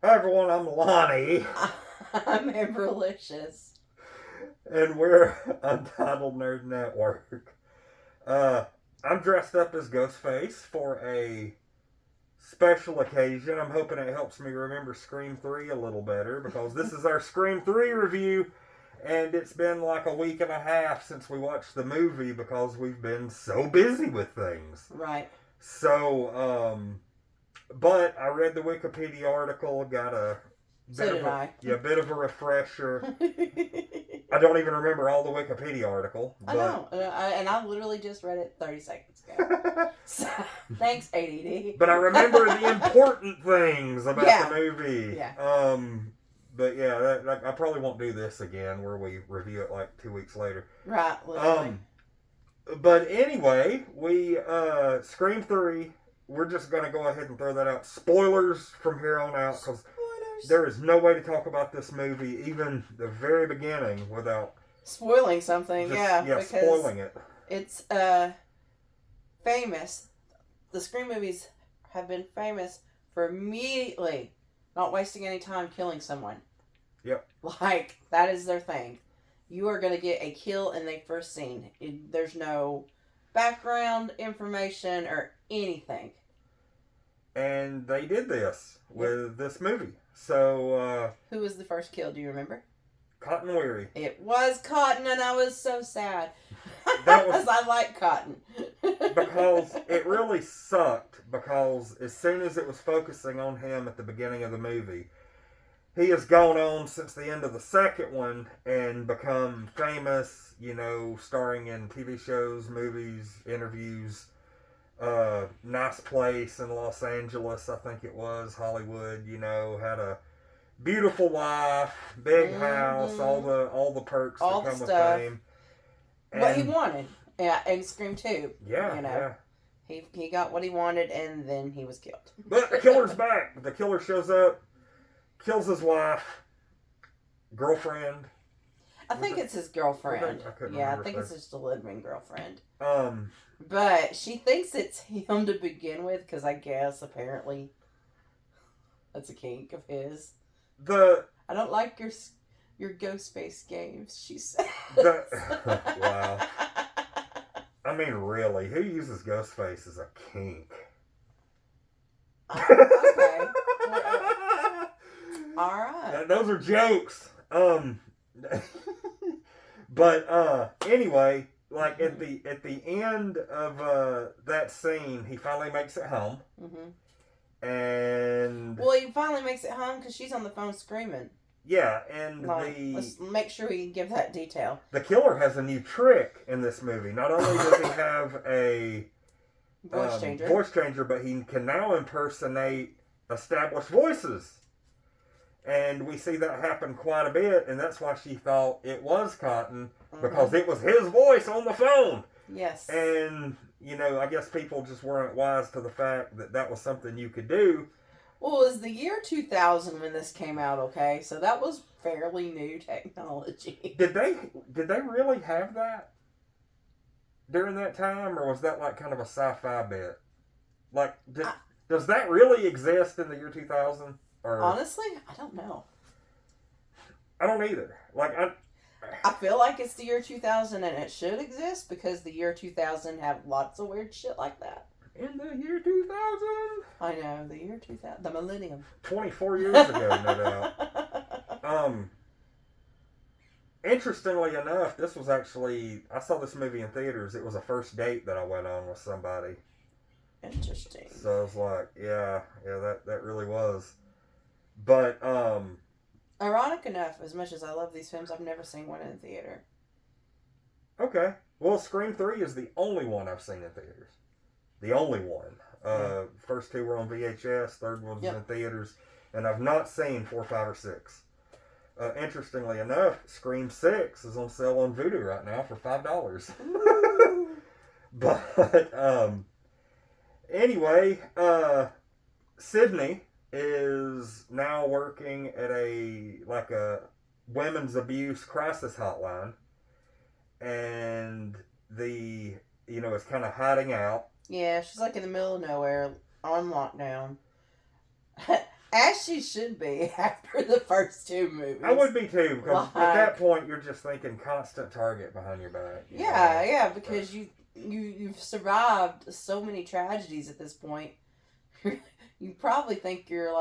Hi everyone, I'm Lonnie, I'm Amberlicious. and we're Untitled Nerd Network. Uh, I'm dressed up as Ghostface for a special occasion. I'm hoping it helps me remember Scream 3 a little better because this is our Scream 3 review, and it's been like a week and a half since we watched the movie because we've been so busy with things. Right. But I read the Wikipedia article, got a So bit of did a I. bit of a refresher. I don't even remember all the Wikipedia article, I but know. And I literally just read it 30 seconds ago. So, thanks, ADD. but I remember the important things about Yeah. the movie. Yeah. But yeah, I probably won't do this again where we review it like 2 weeks later. Right, literally. But anyway, we Scream 3. We're just gonna go ahead and throw that out. Spoilers from here on out because Spoilers. there is no way to talk about this movie, even the very beginning, without Spoiling something, because spoiling it. It's famous. The Scream movies have been famous for immediately not wasting any time killing someone. Yep. Like, that is their thing. You are going to get a kill in the first scene. There's no background information or anything. And they did this with this movie. So, who was the first kill? Do you remember? Cotton Weary. It was Cotton, and I was so sad. That was because I like Cotton. because it really sucked. Because as soon as it was focusing on him at the beginning of the movie, he has gone on since the end of the second one and become famous. You know, starring in TV shows, movies, interviews. Nice place in Los Angeles, I think it was Hollywood. You know, had a beautiful wife, big house, all the perks all that come the with stuff. fame. What he wanted, and Scream 2. Yeah, you know, yeah. He got what he wanted, and then he was killed. But the killer's back. The killer shows up, kills his wife, girlfriend. I think it's his girlfriend. I think it's just a living girlfriend. Um, But she thinks it's him to begin with, because I guess apparently that's a kink of his. I don't like your Ghostface games, she says. Wow. I mean, really, who uses Ghostface as a kink? Okay. All right. Those are jokes. But anyway, like at the end of that scene, he finally makes it home. Mm-hmm. And he finally makes it home because she's on the phone screaming. Yeah, and let's make sure we can give that detail. The killer has a new trick in this movie. Not only does he have a voice changer, but he can now impersonate established voices. And we see that happen quite a bit, and that's why she thought it was Cotton, because it was his voice on the phone. Yes. And, you know, I guess people just weren't wise to the fact that that was something you could do. Well, it was the year 2000 when this came out, okay? So that was fairly new technology. Did they really have that during that time, or was that like kind of a sci-fi bit? Like, does that really exist in the year 2000? Or, honestly, I don't know. I don't either. Like, I feel like it's the year 2000 and it should exist because the year 2000 have lots of weird shit like that. In the year 2000? I know, the year 2000. The millennium. 24 years ago, no doubt. Interestingly enough, this was actually... I saw this movie in theaters. It was a first date that I went on with somebody. Interesting. So I was like, yeah, that really was. But, ironic enough, as much as I love these films, I've never seen one in theater. Okay. Well, Scream 3 is the only one I've seen in theaters. The only one. First two were on VHS, third one's in theaters, and I've not seen 4, 5, or 6. Interestingly enough, Scream 6 is on sale on Vudu right now for $5. But, anyway, Sydney is now working at a women's abuse crisis hotline, and is kind of hiding out. Yeah, she's like in the middle of nowhere on lockdown. As she should be after the first two movies. I would be too, because at that point you're just thinking constant target behind your back. Yeah, because you've survived so many tragedies at this point. You probably think your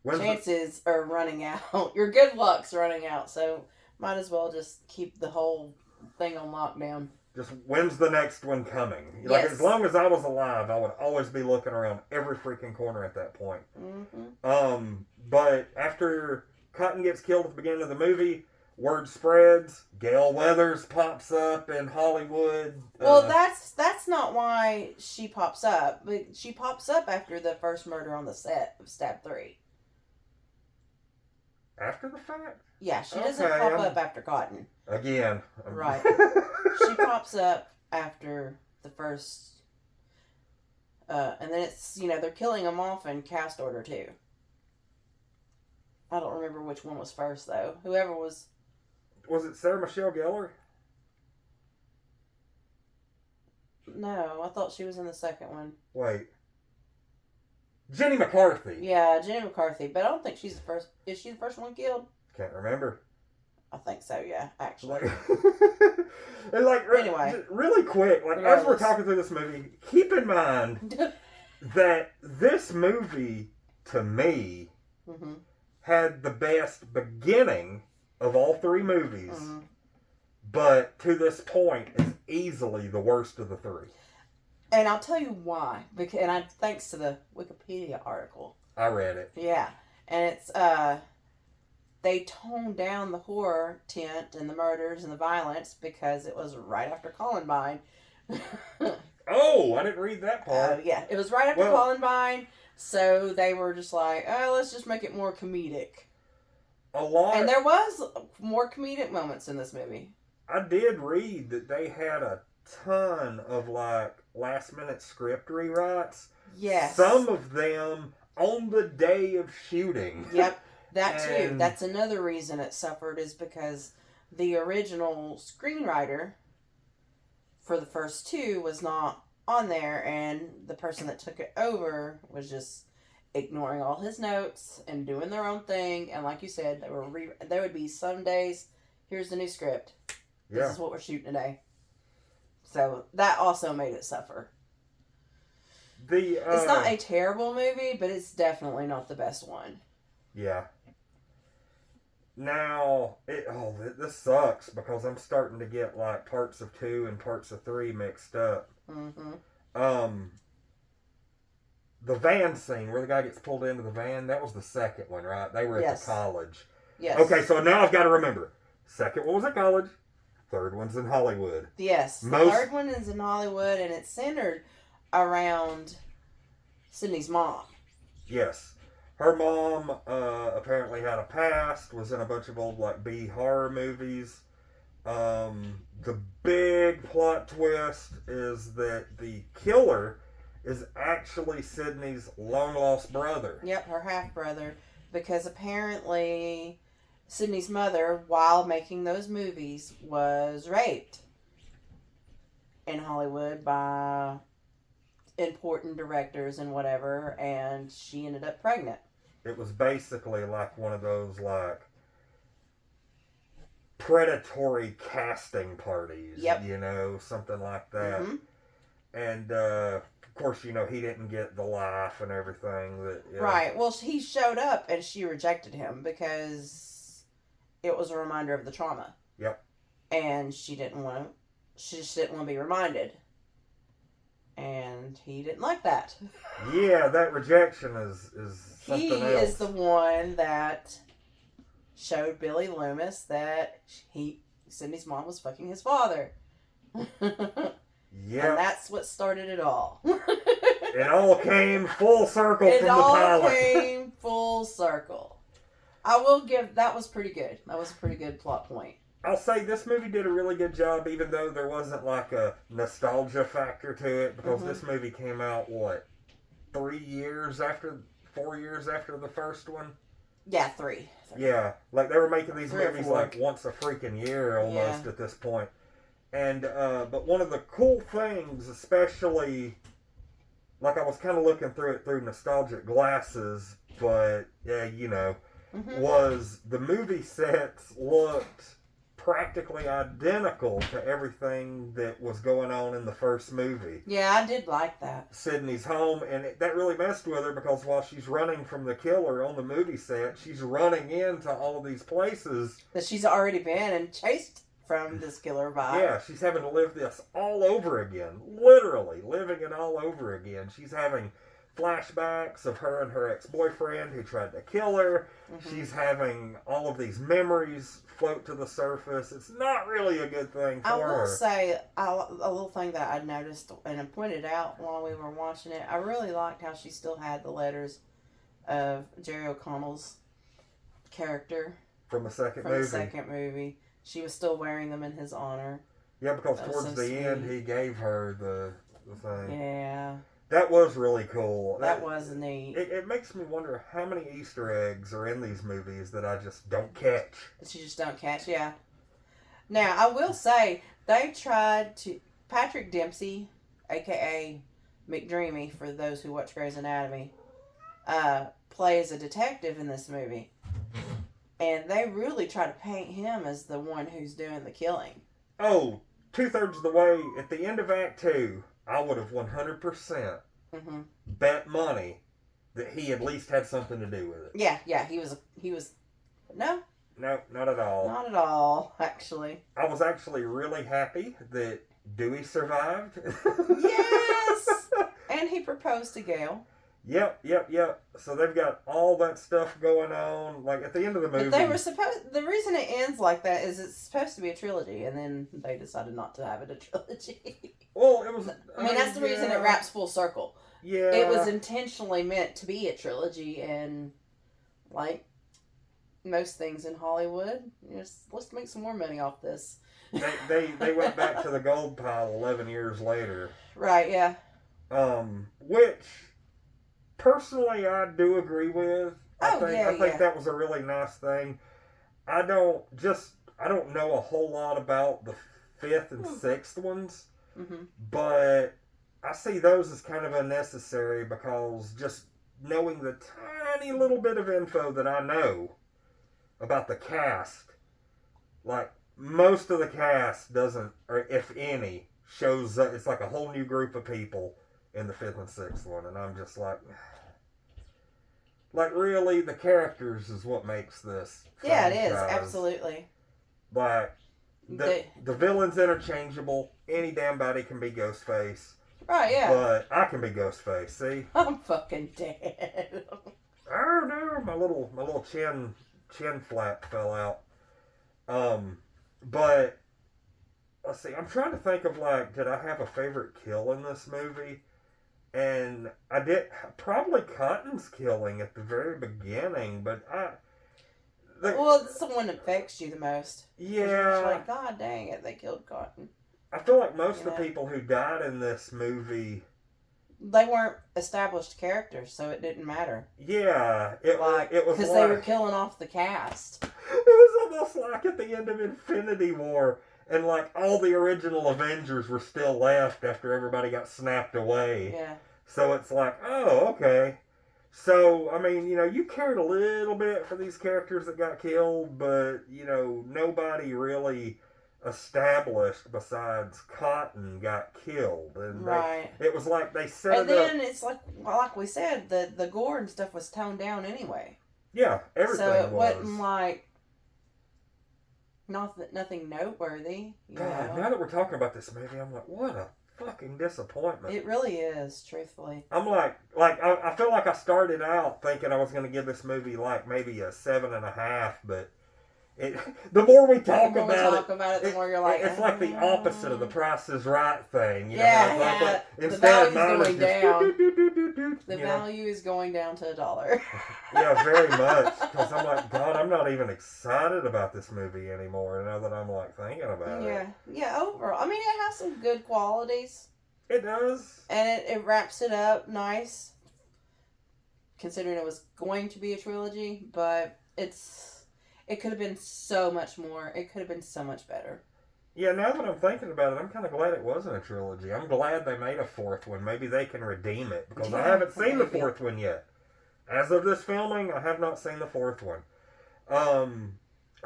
chances are running out. Your good luck's running out, so might as well just keep the whole thing on lockdown. Just when's the next one coming? Yes. Like, as long as I was alive, I would always be looking around every freaking corner at that point. Mm-hmm. But after Cotton gets killed at the beginning of the movie, word spreads. Gail Weathers pops up in Hollywood. Well, that's not why she pops up. But she pops up after the first murder on the set of Stab 3. After the fact? Yeah, she doesn't pop up after Cotton. Again. Right. She pops up after the first... and then it's, they're killing them off in Cast Order 2. I don't remember which one was first, though. Whoever was... Was it Sarah Michelle Gellar? No, I thought she was in the second one. Wait. Jenny McCarthy. Yeah, Jenny McCarthy. But I don't think she's the first... Is she the first one killed? Can't remember. I think so, yeah, actually. Anyway. Really quick, as we're talking through this movie, keep in mind that this movie, to me, had the best beginning of all three movies, but to this point is easily the worst of the three. And I'll tell you why. Thanks to the Wikipedia article. I read it. Yeah. And it's, they toned down the horror tint and the murders and the violence because it was right after Columbine. Oh, I didn't read that part. Yeah, it was right after Columbine, so they were just like, oh, let's just make it more comedic. And there was more comedic moments in this movie. I did read that they had a ton of last minute script rewrites. Yes. Some of them on the day of shooting. Yep, that too. That's another reason it suffered, is because the original screenwriter for the first two was not on there, and the person that took it over was just ignoring all his notes and doing their own thing. And like you said, there would be some days, here's the new script. This is what we're shooting today. So that also made it suffer. It's not a terrible movie, but it's definitely not the best one. Yeah. Now, this sucks because I'm starting to get parts of 2 and parts of 3 mixed up. The van scene where the guy gets pulled into the van, that was the second one, right? They were at the college. Yes. Okay, so now I've got to remember. Second one was at college. Third one's in Hollywood. Yes. The third one is in Hollywood, and it's centered around Sydney's mom. Yes. Her mom apparently had a past, was in a bunch of old B horror movies. The big plot twist is that the killer is actually Sydney's long-lost brother. Yep, her half-brother. Because apparently Sydney's mother, while making those movies, was raped in Hollywood by important directors and whatever, and she ended up pregnant. It was basically one of those predatory casting parties. Yep. Something like that. Mm-hmm. And of course, he didn't get the life and everything. Right. Well, he showed up and she rejected him because it was a reminder of the trauma. Yep. And she just didn't want to be reminded. And he didn't like that. Yeah, that rejection is something else. He is the one that showed Billy Loomis that Sydney's mom was fucking his father. Yeah. And that's what started it all. It all came full circle from the pilot. It all came full circle. I will give... That was pretty good. That was a pretty good plot point. I'll say this movie did a really good job, even though there wasn't a nostalgia factor to it, because this movie came out, 4 years after the first one? Yeah, 3. Yeah, they were making these movies once a freaking year almost at this point. And, but one of the cool things, especially like I was kind of looking through it through nostalgic glasses, but yeah, was the movie sets looked practically identical to everything that was going on in the first movie. Yeah, I did like that. Sydney's home, and that really messed with her because while she's running from the killer on the movie set, she's running into all of these places that she's already been and chased from this killer vibe. Yeah, she's having to live this all over again. Literally living it all over again. She's having flashbacks of her and her ex-boyfriend who tried to kill her. Mm-hmm. She's having all of these memories float to the surface. It's not really a good thing for her. I will say a little thing that I noticed and I pointed out while we were watching it. I really liked how she still had the letters of Jerry O'Connell's character from the second movie. She was still wearing them in his honor. Yeah, because towards the end he gave her the thing. Yeah. That was really cool. That was neat. It makes me wonder how many Easter eggs are in these movies that I just don't catch. That you just don't catch, yeah. Now, I will say, they tried to... Patrick Dempsey, a.k.a. McDreamy, for those who watch Grey's Anatomy, plays a detective in this movie. And they really try to paint him as the one who's doing the killing. Oh, 2/3 of the way, at the end of Act 2... I would have 100% bet money that he at least had something to do with it. Yeah, he was. No, not at all. Not at all, actually. I was actually really happy that Dewey survived. Yes, and he proposed to Gail. Yep. So they've got all that stuff going on. Like at the end of the movie, but they were supposed. The reason it ends like that is it's supposed to be a trilogy, and then they decided not to have it a trilogy. Well, it was. I mean, that's the reason it wraps full circle. Yeah. It was intentionally meant to be a trilogy, and like most things in Hollywood, let's make some more money off this. They went back to the gold pile 11 years later. Right. Yeah. Which. Personally, I do agree with. I think that was a really nice thing. I don't know a whole lot about the 5th and 6th ones, but I see those as kind of unnecessary because just knowing the tiny little bit of info that I know about the cast, like most of the cast doesn't, or if any, shows up. It's like a whole new group of people in the 5th and 6th one, and I'm just like really, the characters is what makes this. Yeah, it is, absolutely. Like, the villain's interchangeable. Any damn body can be Ghostface. Right, yeah. But I can be Ghostface, see? I'm fucking dead. Oh no, my little chin flap fell out. But, let's see, I'm trying to think of, did I have a favorite kill in this movie? And I did probably Cotton's killing at the very beginning, but well, it's the one that affects you the most. Yeah. It's like, God dang it, they killed Cotton. I feel like most of the people who died in this movie, they weren't established characters, so it didn't matter. Yeah, it was because they were killing off the cast. It was almost like at the end of Infinity War. And, all the original Avengers were still left after everybody got snapped away. Yeah. So it's like, oh, okay. So, I mean, you cared a little bit for these characters that got killed, but, nobody really established besides Cotton got killed. And it was like they set it up. And then it's like we said, the gore and stuff was toned down anyway. Yeah, everything was. So it wasn't like... Nothing noteworthy. God, now that we're talking about this movie, I'm like, what a fucking disappointment. It really is, truthfully. I'm I feel like I started out thinking I was going to give this movie maybe a 7.5, but the more we talk about it, the more you're like, it's like the opposite of the Price is Right thing. The value is going down. The value is going down to $1. Yeah, very much. Because I'm like, God, I'm not even excited about this movie anymore now that I'm thinking about it. Yeah, overall. I mean, it has some good qualities. It does. And it wraps it up nice. Considering it was going to be a trilogy. But it could have been so much more. It could have been so much better. Yeah, now that I'm thinking about it, I'm kind of glad it wasn't a trilogy. I'm glad they made a fourth one. Maybe they can redeem it, because I haven't seen the fourth one yet. As of this filming, I have not seen the fourth one.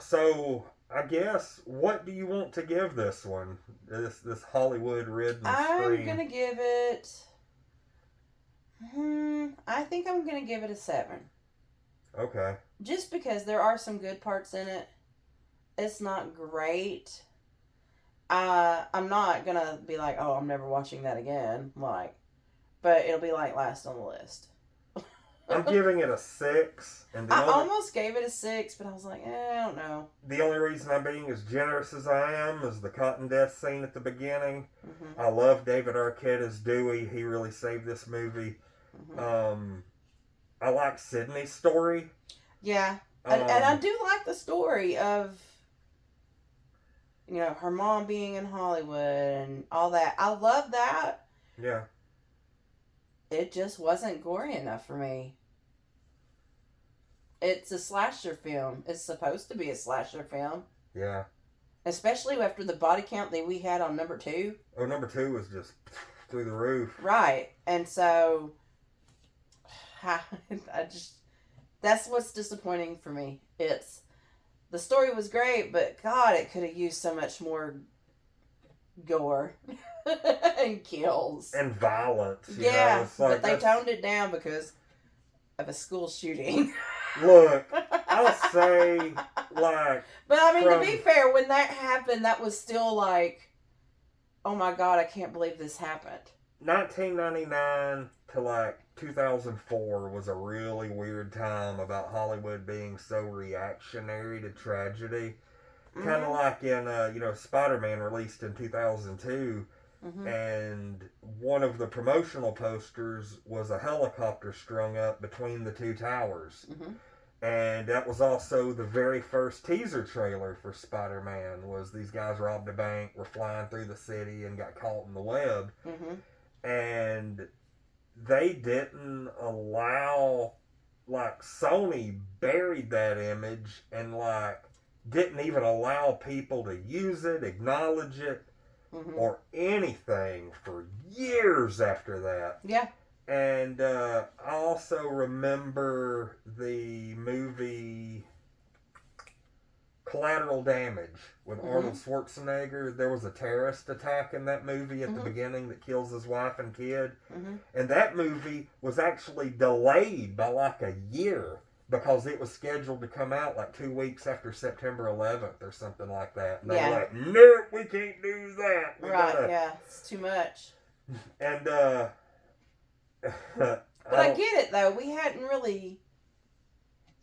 So I guess, what do you want to give this one? This Hollywood ridden scream? I'm gonna give it. I think I'm gonna give it a 7. Okay. Just because there are some good parts in it. It's not great. I'm not gonna be like, oh, I'm never watching that again. Like, but it'll be like last on the list. I'm giving it a 6. And I almost gave it a 6, but I was like, I don't know. The only reason I'm being as generous as I am is the cotton death scene at the beginning. Mm-hmm. I love David Arquette as Dewey. He really saved this movie. Mm-hmm. I like Sydney's story. Yeah. And I do like the story of, her mom being in Hollywood and all that. I love that. Yeah. It just wasn't gory enough for me. It's a slasher film. It's supposed to be a slasher film. Yeah. Especially after the body count that we had on number 2. Oh, number 2 was just through the roof. Right. And so, that's what's disappointing for me. The story was great, but God, it could have used so much more gore and kills and violence. Yeah, but they toned it down because of a school shooting. Look, I'll say, like... But I mean, to be fair, when that happened, that was still like, oh my God, I can't believe this happened. 1999 to 2004 was a really weird time about Hollywood being so reactionary to tragedy. Mm-hmm. Kind of like in, Spider-Man released in 2002. Mm-hmm. And one of the promotional posters was a helicopter strung up between the 2 towers. Mm-hmm. And that was also the very first teaser trailer for Spider-Man, was these guys robbed a bank, were flying through the city, and got caught in the web. Mm-hmm. And they didn't allow, Sony buried that image and, didn't even allow people to use it, acknowledge it. Mm-hmm. Or anything for years after that. Yeah. And I also remember the movie Collateral Damage with mm-hmm. Arnold Schwarzenegger. There was a terrorist attack in that movie at mm-hmm. the beginning that kills his wife and kid. Mm-hmm. And that movie was actually delayed by a year, because it was scheduled to come out 2 weeks after September 11th or something like that. And they were like, nope, we can't do that. Yeah, it's too much. And, but I get it, though. We hadn't really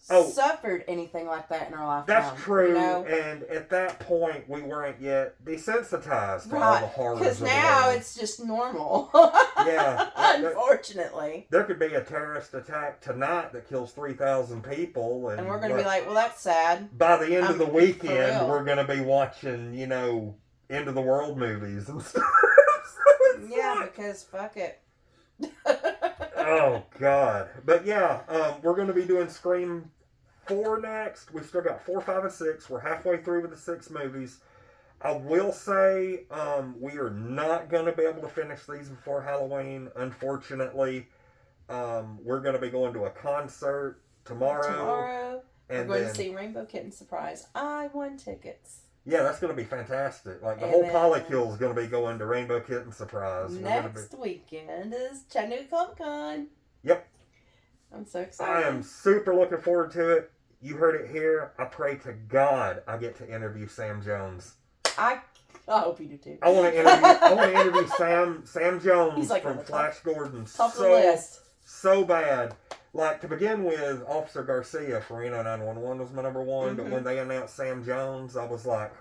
suffered anything like that in our lifetime. That's true. And at that point, we weren't yet desensitized to all the horrors. Because now it's just normal. Yeah. Unfortunately. There could be a terrorist attack tonight that kills 3,000 people. And we're going to be like, well, that's sad. By the end of the weekend, we're going to be watching, end of the world movies and stuff. Yeah, because fuck it. Oh, God. But yeah, we're going to be doing Scream 4 next. We've still got 4, 5, and 6. We're halfway through with the 6 movies. I will say we are not going to be able to finish these before Halloween, unfortunately. We're going to be going to a concert tomorrow. And we're going to see Rainbow Kitten Surprise. I won tickets. Yeah, that's going to be fantastic. The whole Polycule is going to be going to Rainbow Kitten Surprise. Next weekend is Chattanooga Comic Con. Yep. I'm so excited. I am super looking forward to it. You heard it here. I pray to God I get to interview Sam Jones. I hope you do too. I want to interview Sam Jones from Flash Gordon. Top of the list. So bad. To begin with, Officer Garcia for Reno 911 was my number 1, mm-hmm. but when they announced Sam Jones, I was like,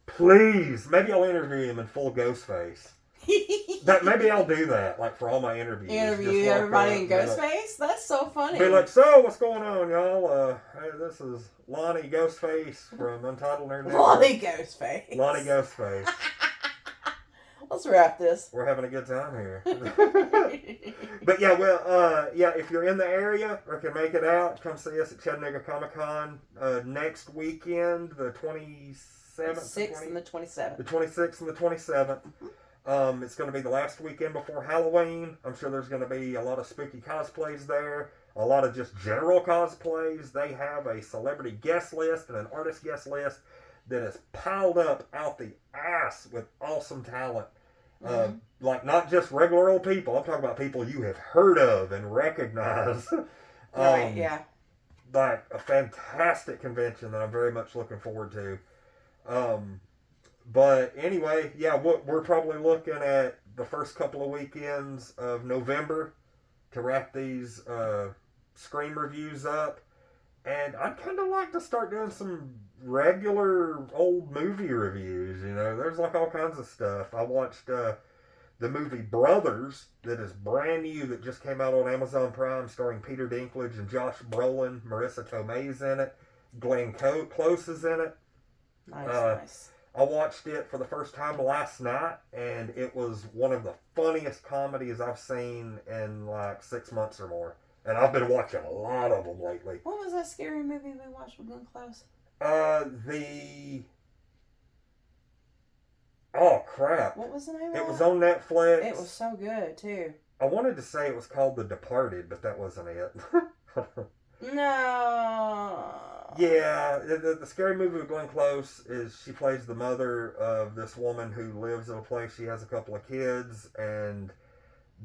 please, maybe I'll interview him in full Ghostface. Maybe I'll do that, for all my interviews. Interview everybody in Ghostface? That's so funny. Be like, so, what's going on, y'all? Hey, this is Lonnie Ghostface from Untitled Nerd Network. Lonnie Ghostface. Lonnie Ghostface. Let's wrap this. We're having a good time here. But yeah, if you're in the area or can make it out, come see us at Chattanooga Comic Con next weekend, the 27th. 6th and the 27th. The 26th and the 27th. It's going to be the last weekend before Halloween. I'm sure there's going to be a lot of spooky cosplays there. A lot of just general cosplays. They have a celebrity guest list and an artist guest list that is piled up out the ass with awesome talent. Like, not just regular old people. I'm talking about people you have heard of and recognize. Right, yeah. Like, a fantastic convention that I'm very much looking forward to. But anyway, yeah, we're probably looking at the first couple of weekends of November to wrap these Scream reviews up. And I'd kind of like to start doing some regular old movie reviews, you know. There's like all kinds of stuff. I watched the movie Brothers that is brand new that just came out on Amazon Prime starring Peter Dinklage and Josh Brolin. Marissa Tomei's in it. Glenn Close is in it. Nice. I watched it for the first time last night, and it was one of the funniest comedies I've seen in like 6 months or more. And I've been watching a lot of them lately. What was that scary movie we watched with Glenn Close? Oh, crap. What was the name of it? It was on Netflix. It was so good, too. I wanted to say it was called The Departed, but that wasn't it. No. Yeah, the scary movie with Glenn Close is she plays the mother of this woman who lives in a place. She has a couple of kids, and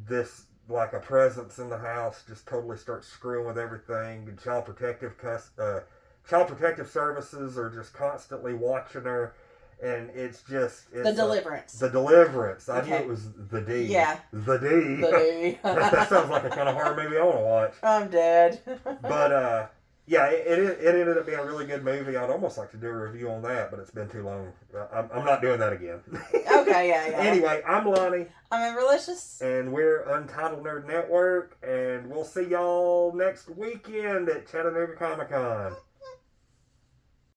this, like, a presence in the house just totally starts screwing with everything. And child protective services are just constantly watching her. And it's The Deliverance. The Deliverance. I knew it was The D. Yeah. The D. The D. That sounds like a kind of horror movie I want to watch. I'm dead. But, yeah, it ended up being a really good movie. I'd almost like to do a review on that, but it's been too long. I'm not doing that again. Okay, yeah. Anyway, I'm Lonnie. I'm Amberlicious. And we're Untitled Nerd Network. And we'll see y'all next weekend at Chattanooga Comic Con.